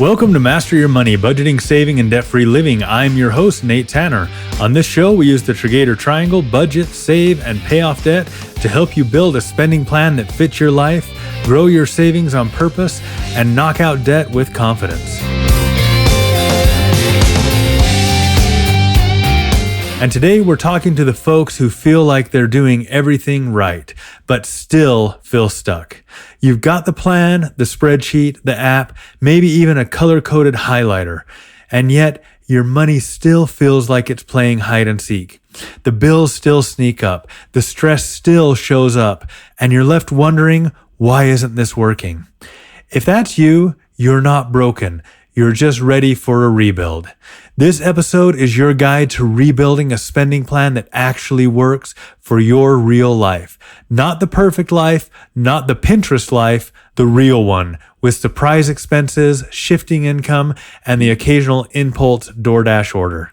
Welcome to Master Your Money, Budgeting, Saving, and Debt-Free Living. I'm your host, Nate Tanner. On this show, we use the Triggator triangle, budget, save, and pay off debt to help you build a spending plan that fits your life, grow your savings on purpose, and knock out debt with confidence. And today we're talking to the folks who feel like they're doing everything right, but still feel stuck. You've got the plan, the spreadsheet, the app, maybe even a color-coded highlighter, and yet your money still feels like it's playing hide and seek. The bills still sneak up, the stress still shows up, and you're left wondering, why isn't this working? If that's you, you're not broken. You're just ready for a rebuild. This episode is your guide to rebuilding a spending plan that actually works for your real life. Not the perfect life, not the Pinterest life, the real one, with surprise expenses, shifting income, and the occasional impulse DoorDash order.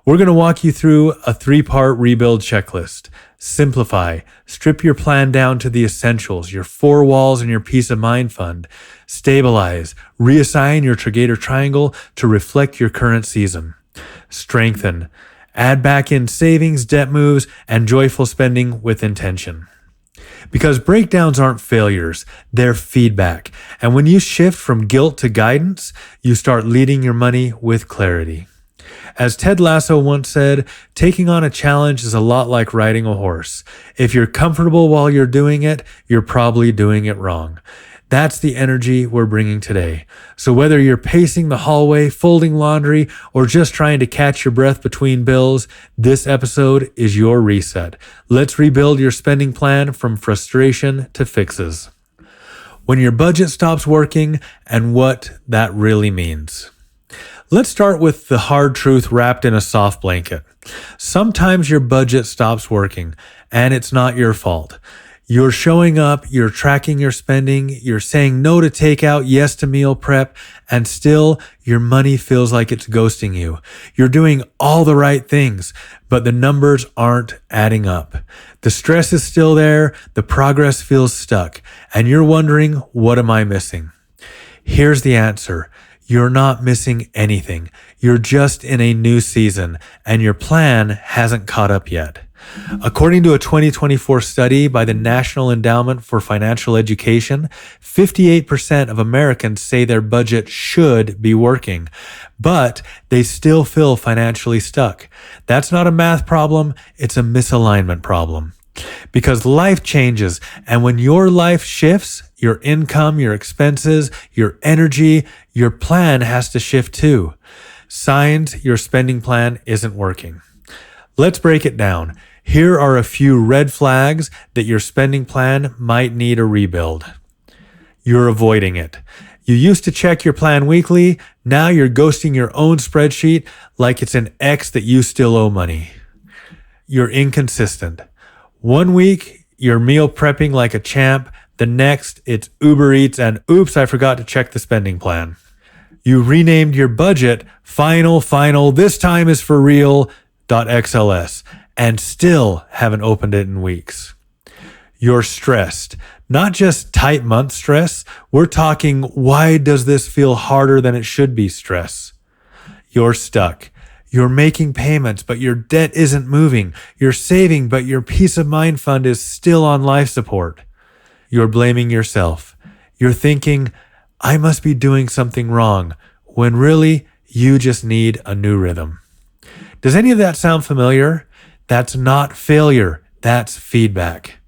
We're going to walk you through a 3-part rebuild checklist. Simplify. Strip your plan down to the essentials, your 4 walls and your peace of mind fund. Stabilize. Reassign your Triggator triangle to reflect your current season. Strengthen. Add back in savings, debt moves, and joyful spending with intention. Because breakdowns aren't failures, they're feedback. And when you shift from guilt to guidance, you start leading your money with clarity. As Ted Lasso once said, taking on a challenge is a lot like riding a horse. If you're comfortable while you're doing it, you're probably doing it wrong. That's the energy we're bringing today. So whether you're pacing the hallway, folding laundry, or just trying to catch your breath between bills, this episode is your reset. Let's rebuild your spending plan from frustration to fixes. When your budget stops working and what that really means. Let's start with the hard truth wrapped in a soft blanket. Sometimes your budget stops working, and it's not your fault. You're showing up, you're tracking your spending, you're saying no to takeout, yes to meal prep, and still your money feels like it's ghosting you. You're doing all the right things, but the numbers aren't adding up. The stress is still there, the progress feels stuck, and you're wondering, what am I missing? Here's the answer. You're not missing anything. You're just in a new season, and your plan hasn't caught up yet. According to a 2024 study by the National Endowment for Financial Education, 58% of Americans say their budget should be working, but they still feel financially stuck. That's not a math problem, it's a misalignment problem. Because life changes, and when your life shifts, your income, your expenses, your energy, your plan has to shift too. Signs your spending plan isn't working. Let's break it down. Here are a few red flags that your spending plan might need a rebuild. You're avoiding it. You used to check your plan weekly, now you're ghosting your own spreadsheet like it's an ex that you still owe money. You're inconsistent. One week, you're meal prepping like a champ. The next, it's Uber Eats and oops, I forgot to check the spending plan. You renamed your budget final, this time is for real, .xls, and still haven't opened it in weeks. You're stressed. Not just tight month stress. We're talking, why does this feel harder than it should be stress? You're stuck. You're making payments, but your debt isn't moving. You're saving, but your peace of mind fund is still on life support. You're blaming yourself. You're thinking, I must be doing something wrong, when really, you just need a new rhythm. Does any of that sound familiar? That's not failure. That's feedback.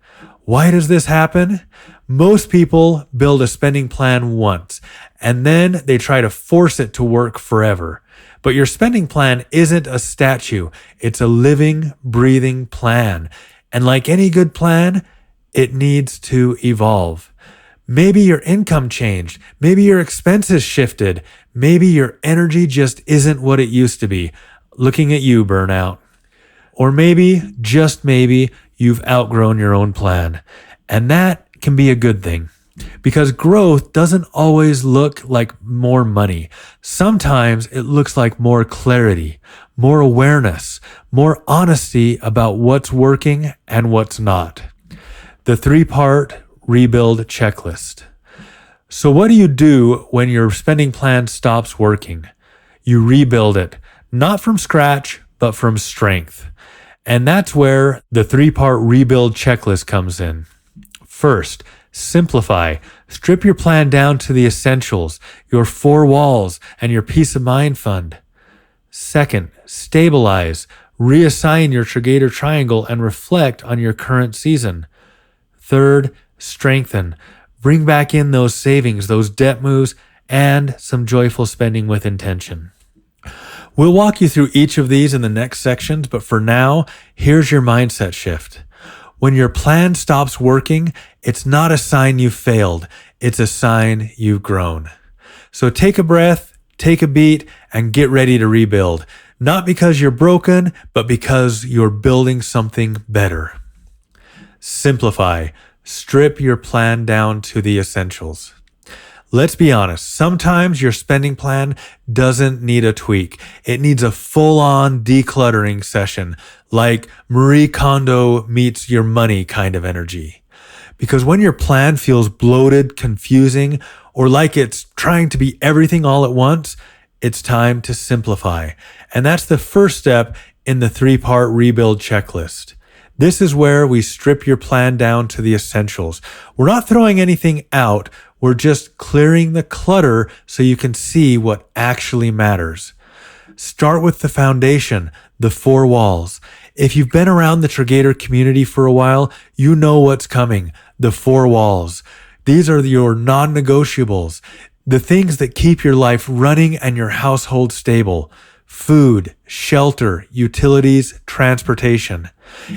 Why does this happen? Most people build a spending plan once, and then they try to force it to work forever. But your spending plan isn't a statue. It's a living, breathing plan. And like any good plan, it needs to evolve. Maybe your income changed. Maybe your expenses shifted. Maybe your energy just isn't what it used to be. Looking at you, burnout. Or maybe, just maybe, you've outgrown your own plan. And that can be a good thing. Because growth doesn't always look like more money. Sometimes it looks like more clarity, more awareness, more honesty about what's working and what's not. The 3-part rebuild checklist. So what do you do when your spending plan stops working? You rebuild it, not from scratch, but from strength. And that's where the 3-part rebuild checklist comes in. First, simplify. Strip your plan down to the essentials, your 4 walls, and your peace of mind fund. Second, stabilize. Reassign your Triggator triangle and reflect on your current season. Third, strengthen. Bring back in those savings, those debt moves, and some joyful spending with intention. We'll walk you through each of these in the next sections, but for now, here's your mindset shift. When your plan stops working, it's not a sign you failed. It's a sign you've grown. So take a breath, take a beat, and get ready to rebuild. Not because you're broken, but because you're building something better. Simplify. Strip your plan down to the essentials. Let's be honest, sometimes your spending plan doesn't need a tweak. It needs a full-on decluttering session, like Marie Kondo meets your money kind of energy. Because when your plan feels bloated, confusing, or like it's trying to be everything all at once, it's time to simplify. And that's the first step in the 3-part rebuild checklist. This is where we strip your plan down to the essentials. We're not throwing anything out. We're just clearing the clutter so you can see what actually matters. Start with the foundation, the 4 walls. If you've been around the Triggator community for a while, you know what's coming, the 4 walls. These are your non-negotiables, the things that keep your life running and your household stable. Food, shelter, utilities, transportation.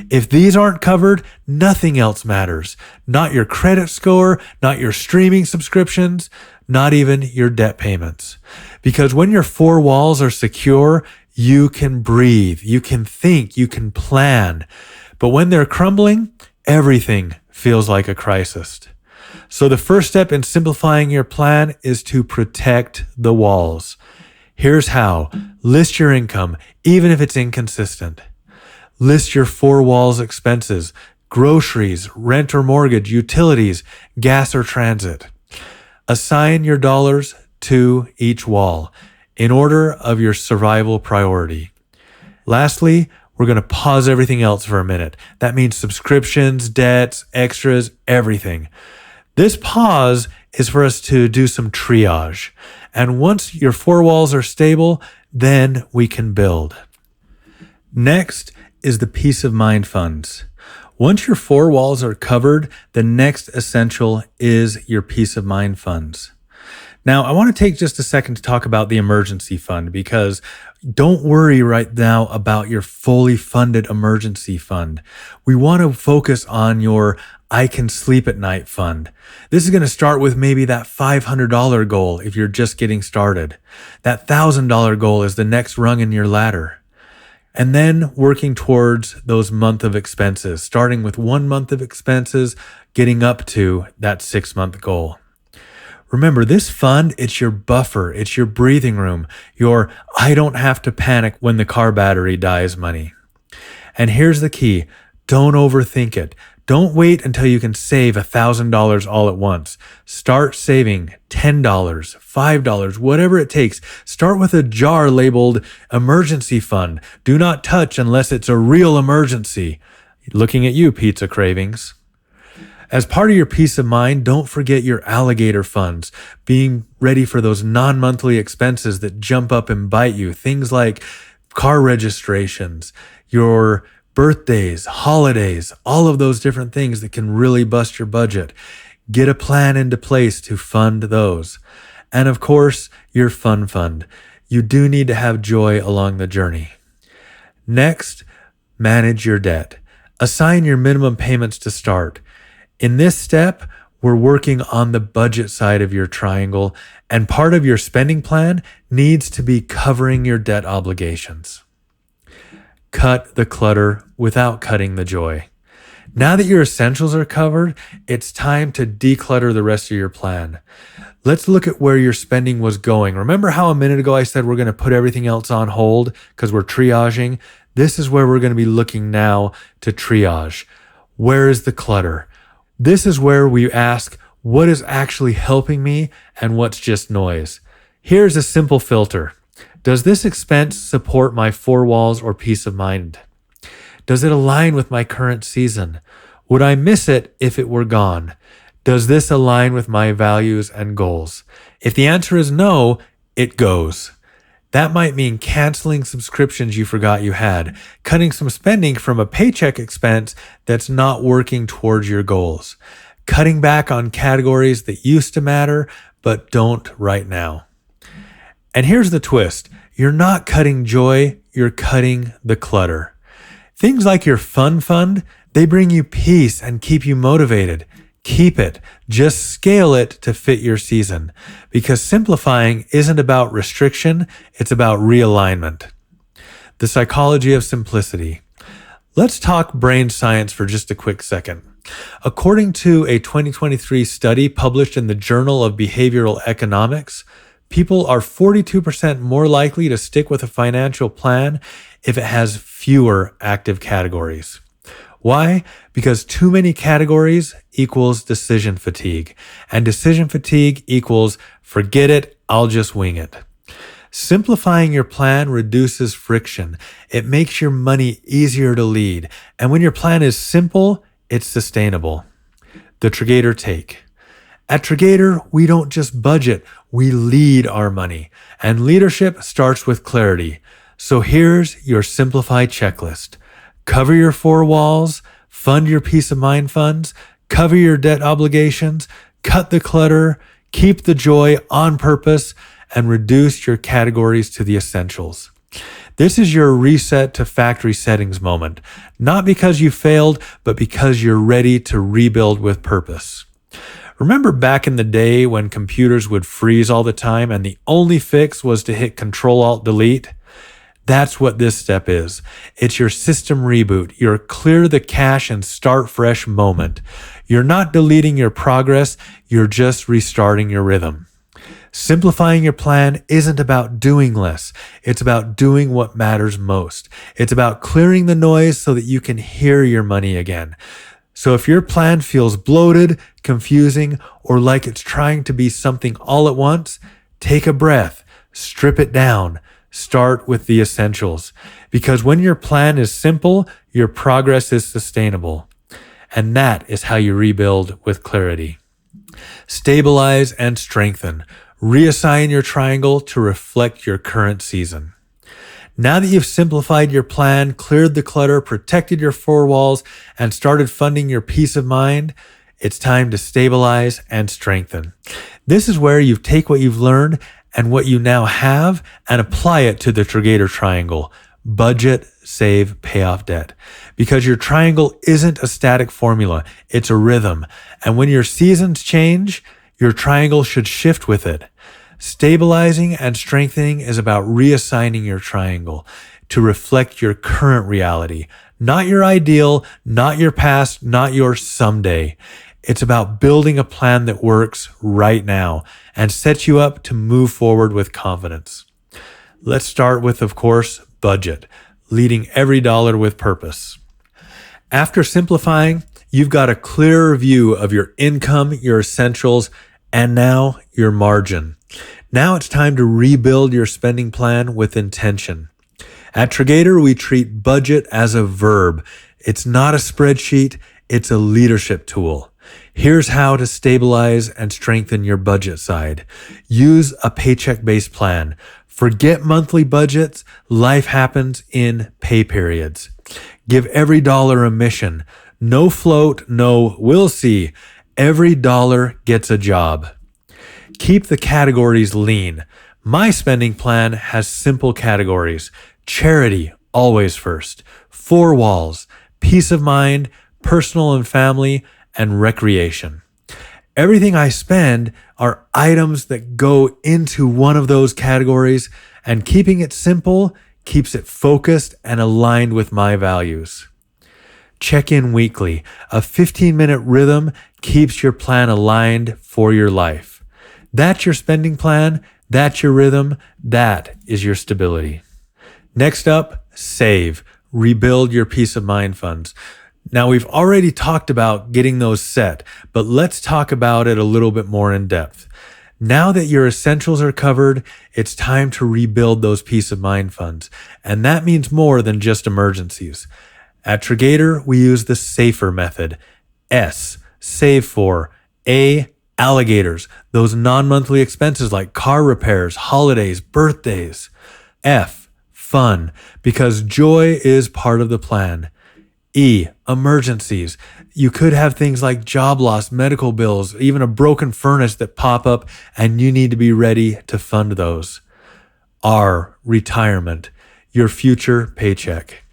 If these aren't covered, nothing else matters. Not your credit score, not your streaming subscriptions, not even your debt payments. Because when your 4 walls are secure, you can breathe, you can think, you can plan. But when they're crumbling, everything feels like a crisis. So the first step in simplifying your plan is to protect the walls. Here's how. List your income, even if it's inconsistent. List your 4 walls expenses, groceries, rent or mortgage, utilities, gas or transit. Assign your dollars to each wall in order of your survival priority. Lastly, we're going to pause everything else for a minute. That means subscriptions, debts, extras, everything. This pause is for us to do some triage. And once your 4 walls are stable, then we can build. Next is the peace of mind funds. Once your 4 walls are covered, the next essential is your peace of mind funds. Now, I want to take just a second to talk about the emergency fund, because don't worry right now about your fully funded emergency fund. We want to focus on your I can sleep at night fund. This is going to start with maybe that $500 goal if you're just getting started. That $1,000 goal is the next rung in your ladder. And then working towards those month of expenses, starting with 1 month of expenses, getting up to that 6-month goal. Remember, this fund, it's your buffer, it's your breathing room, your I don't have to panic when the car battery dies money. And here's the key, don't overthink it. Don't wait until you can save $1,000 all at once. Start saving $10, $5, whatever it takes. Start with a jar labeled emergency fund. Do not touch unless it's a real emergency. Looking at you, pizza cravings. As part of your peace of mind, don't forget your alligator funds, being ready for those non-monthly expenses that jump up and bite you. Things like car registrations, your birthdays, holidays, all of those different things that can really bust your budget. Get a plan into place to fund those. And of course, your fun fund. You do need to have joy along the journey. Next, manage your debt. Assign your minimum payments to start. In this step, we're working on the budget side of your triangle, and part of your spending plan needs to be covering your debt obligations. Cut the clutter without cutting the joy. Now that your essentials are covered, it's time to declutter the rest of your plan. Let's look at where your spending was going. Remember how a minute ago I said we're going to put everything else on hold because we're triaging? This is where we're going to be looking now to triage. Where is the clutter? This is where we ask, What is actually helping me and what's just noise? Here's a simple filter. Does this expense support my four walls or peace of mind? Does it align with my current season? Would I miss it if it were gone? Does this align with my values and goals? If the answer is no, it goes. That might mean canceling subscriptions you forgot you had, cutting some spending from a paycheck expense that's not working towards your goals, cutting back on categories that used to matter but don't right now. And here's the twist. You're not cutting joy, you're cutting the clutter. Things like your fun fund, they bring you peace and keep you motivated. Keep it. Just scale it to fit your season. Because simplifying isn't about restriction, it's about realignment. The psychology of simplicity. Let's talk brain science for just a quick second. According to a 2023 study published in the Journal of Behavioral Economics, people are 42% more likely to stick with a financial plan if it has fewer active categories. Why? Because too many categories equals decision fatigue, and decision fatigue equals forget it, I'll just wing it. Simplifying your plan reduces friction. It makes your money easier to lead, and when your plan is simple, it's sustainable. The Triggator take. At Triggator, we don't just budget, we lead our money, and leadership starts with clarity. So here's your simplified checklist. Cover your four walls, fund your peace of mind funds, cover your debt obligations, cut the clutter, keep the joy on purpose, and reduce your categories to the essentials. This is your reset to factory settings moment, not because you failed, but because you're ready to rebuild with purpose. Remember back in the day when computers would freeze all the time and the only fix was to hit Control-Alt-Delete? That's what this step is. It's your system reboot, your clear the cache and start fresh moment. You're not deleting your progress, you're just restarting your rhythm. Simplifying your plan isn't about doing less. It's about doing what matters most. It's about clearing the noise so that you can hear your money again. So if your plan feels bloated, confusing, or like it's trying to be something all at once, take a breath, strip it down. Start with the essentials, because when your plan is simple, your progress is sustainable. And that is how you rebuild with clarity. Stabilize and strengthen. Reassign your triangle to reflect your current season. Now that you've simplified your plan, cleared the clutter, protected your four walls, and started funding your peace of mind, it's time to stabilize and strengthen. This is where you take what you've learned and what you now have and apply it to the Triggator triangle. Budget, save, pay off debt. Because your triangle isn't a static formula, it's a rhythm. And when your seasons change, your triangle should shift with it. Stabilizing and strengthening is about reassigning your triangle to reflect your current reality, not your ideal, not your past, not your someday. It's about building a plan that works right now and sets you up to move forward with confidence. Let's start with, of course, budget, leading every dollar with purpose. After simplifying, you've got a clearer view of your income, your essentials, and now your margin. Now it's time to rebuild your spending plan with intention. At Triggator, we treat budget as a verb. It's not a spreadsheet, it's a leadership tool. Here's how to stabilize and strengthen your budget side. Use a paycheck-based plan. Forget monthly budgets. Life happens in pay periods. Give every dollar a mission. No float, no we'll see. Every dollar gets a job. Keep the categories lean. My spending plan has simple categories. Charity, always first. Four walls, peace of mind, personal and family, and recreation. Everything I spend are items that go into one of those categories, and keeping it simple keeps it focused and aligned with my values. Check in weekly. A 15-minute rhythm keeps your plan aligned for your life. That's your spending plan. That's your rhythm. That is your stability. Next up, save. Rebuild your peace of mind funds. Now, we've already talked about getting those set, but let's talk about it a little bit more in depth. Now that your essentials are covered, it's time to rebuild those peace of mind funds. And that means more than just emergencies. At Triggator, we use the SAFER method. S, save for. A, alligators, those non-monthly expenses like car repairs, holidays, birthdays. F, fun, because joy is part of the plan. E, emergencies. You could have things like job loss, medical bills, even a broken furnace that pop up, and you need to be ready to fund those. R, retirement, your future paycheck.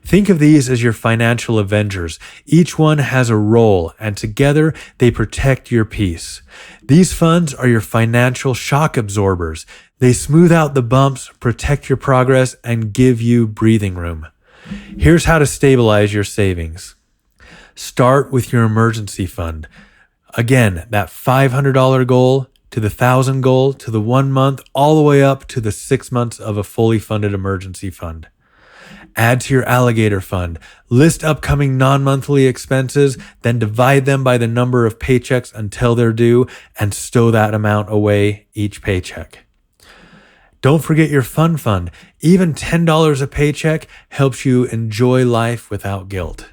Think of these as your financial avengers. Each one has a role, and together they protect your peace. These funds are your financial shock absorbers. They smooth out the bumps, protect your progress, and give you breathing room. Here's how to stabilize your savings. Start with your emergency fund. Again, that $500 goal to the $1,000 goal to the 1 month, all the way up to the 6 months of a fully funded emergency fund. Add to your alligator fund. List upcoming non-monthly expenses, then divide them by the number of paychecks until they're due and stow that amount away each paycheck. Don't forget your fun fund. Even $10 a paycheck helps you enjoy life without guilt.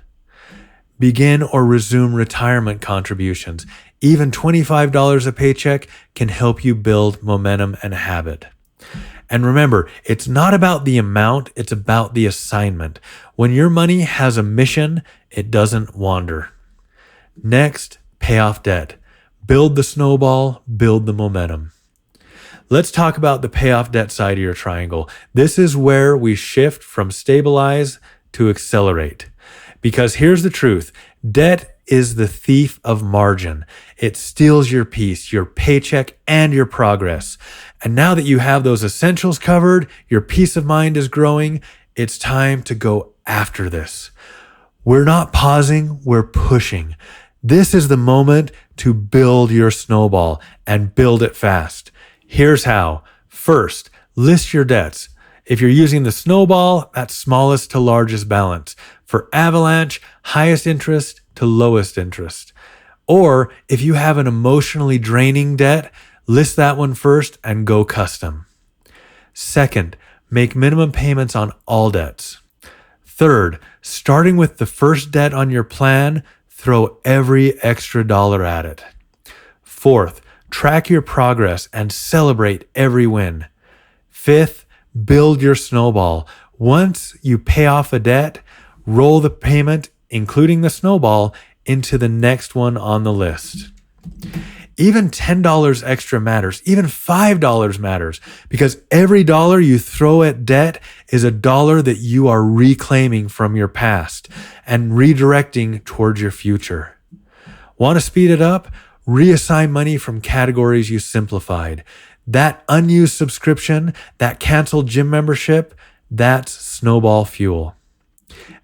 Begin or resume retirement contributions. Even $25 a paycheck can help you build momentum and habit. And remember, it's not about the amount, it's about the assignment. When your money has a mission, it doesn't wander. Next, pay off debt. Build the snowball, build the momentum. Let's talk about the payoff debt side of your triangle. This is where we shift from stabilize to accelerate. Because here's the truth. Debt is the thief of margin. It steals your peace, your paycheck, and your progress. And now that you have those essentials covered, your peace of mind is growing, it's time to go after this. We're not pausing, we're pushing. This is the moment to build your snowball and build it fast. Here's how. First, list your debts. If you're using the snowball, that's smallest to largest balance. For avalanche, highest interest to lowest interest. Or if you have an emotionally draining debt, list that one first and go custom. Second, make minimum payments on all debts. Third, starting with the first debt on your plan, throw every extra dollar at it. Fourth, track your progress and celebrate every win. Fifth, build your snowball. Once you pay off a debt, roll the payment, including the snowball, into the next one on the list. Even $10 extra matters. Even $5 matters, because every dollar you throw at debt is a dollar that you are reclaiming from your past and redirecting towards your future. Want to speed it up? Reassign money from categories you simplified. That unused subscription, that canceled gym membership, that's snowball fuel.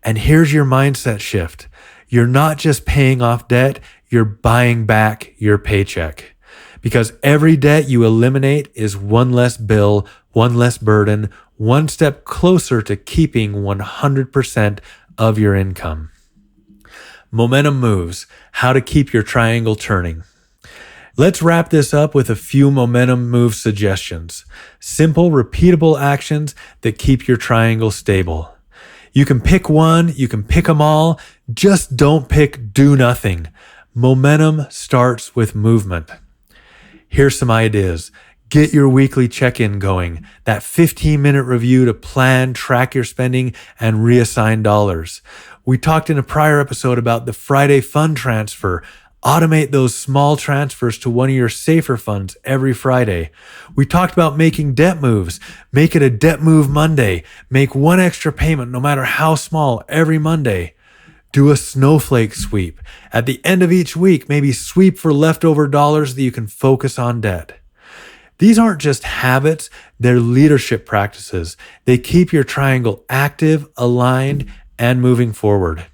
And here's your mindset shift. You're not just paying off debt, you're buying back your paycheck. Because every debt you eliminate is one less bill, one less burden, one step closer to keeping 100% of your income. Momentum moves, how to keep your triangle turning. Let's wrap this up with a few momentum move suggestions. Simple, repeatable actions that keep your triangle stable. You can pick one, you can pick them all, just don't pick do nothing. Momentum starts with movement. Here's some ideas. Get your weekly check-in going, that 15-minute review to plan, track your spending, and reassign dollars. We talked in a prior episode about the Friday fund transfer. Automate those small transfers to one of your safer funds every Friday. We talked about making debt moves. Make it a debt move Monday. Make one extra payment, no matter how small, every Monday. Do a snowflake sweep. At the end of each week, maybe sweep for leftover dollars that you can focus on debt. These aren't just habits, they're leadership practices. They keep your triangle active, aligned, and moving forward.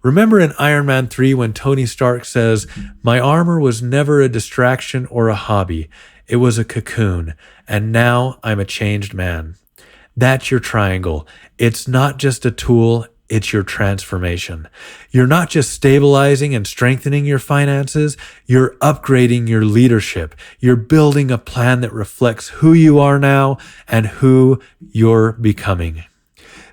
Remember in Iron Man 3 when Tony Stark says, "My armor was never a distraction or a hobby. It was a cocoon, and now I'm a changed man." That's your triangle. It's not just a tool, it's your transformation. You're not just stabilizing and strengthening your finances, you're upgrading your leadership. You're building a plan that reflects who you are now and who you're becoming.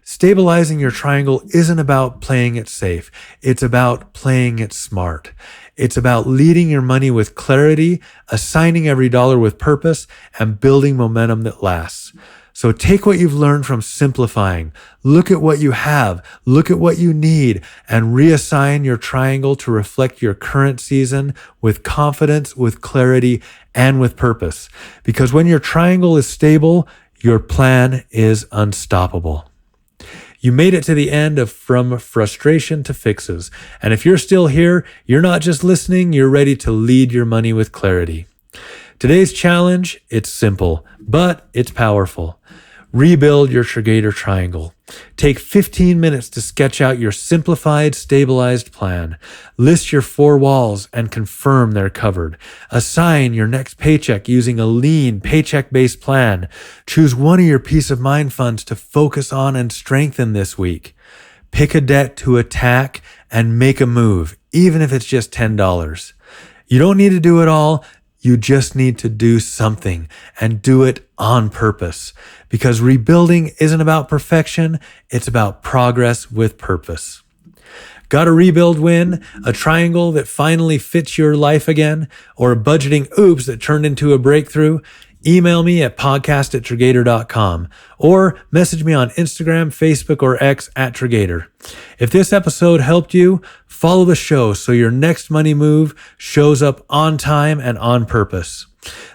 Stabilizing your triangle isn't about playing it safe. It's about playing it smart. It's about leading your money with clarity, assigning every dollar with purpose, and building momentum that lasts. So take what you've learned from simplifying, look at what you have, look at what you need, and reassign your triangle to reflect your current season with confidence, with clarity, and with purpose. Because when your triangle is stable, your plan is unstoppable. You made it to the end of From Frustration to Fixes. And if you're still here, you're not just listening, you're ready to lead your money with clarity. Today's challenge, it's simple, but it's powerful. Rebuild your Triggator triangle. Take 15 minutes to sketch out your simplified, stabilized plan. List your 4 walls and confirm they're covered. Assign your next paycheck using a lean, paycheck-based plan. Choose one of your peace of mind funds to focus on and strengthen this week. Pick a debt to attack and make a move, even if it's just $10. You don't need to do it all. You just need to do something and do it on purpose, because rebuilding isn't about perfection. It's about progress with purpose. Got a rebuild win, a triangle that finally fits your life again, or a budgeting oops that turned into a breakthrough? Email me at podcast@Triggator.com or message me on Instagram, Facebook, or X @Triggator. If this episode helped you, follow the show so your next money move shows up on time and on purpose.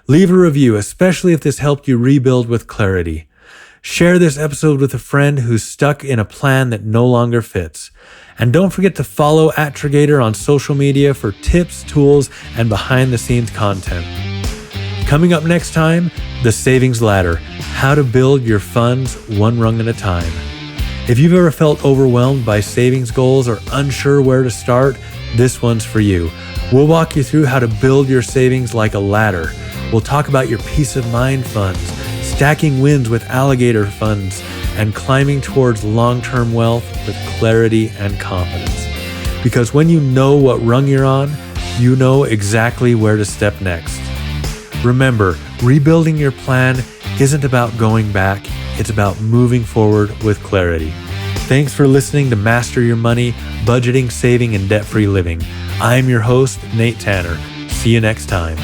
Leave a review, especially if this helped you rebuild with clarity. Share this episode with a friend who's stuck in a plan that no longer fits. And don't forget to follow @Triggator on social media for tips, tools, and behind-the-scenes content. Coming up next time, the savings ladder, how to build your funds one rung at a time. If you've ever felt overwhelmed by savings goals or unsure where to start, this one's for you. We'll walk you through how to build your savings like a ladder. We'll talk about your peace of mind funds, stacking wins with alligator funds, and climbing towards long-term wealth with clarity and confidence. Because when you know what rung you're on, you know exactly where to step next. Remember, rebuilding your plan isn't about going back, it's about moving forward with clarity. Thanks for listening to Master Your Money, Budgeting, Saving, and Debt-Free Living. I'm your host, Nate Tanner. See you next time.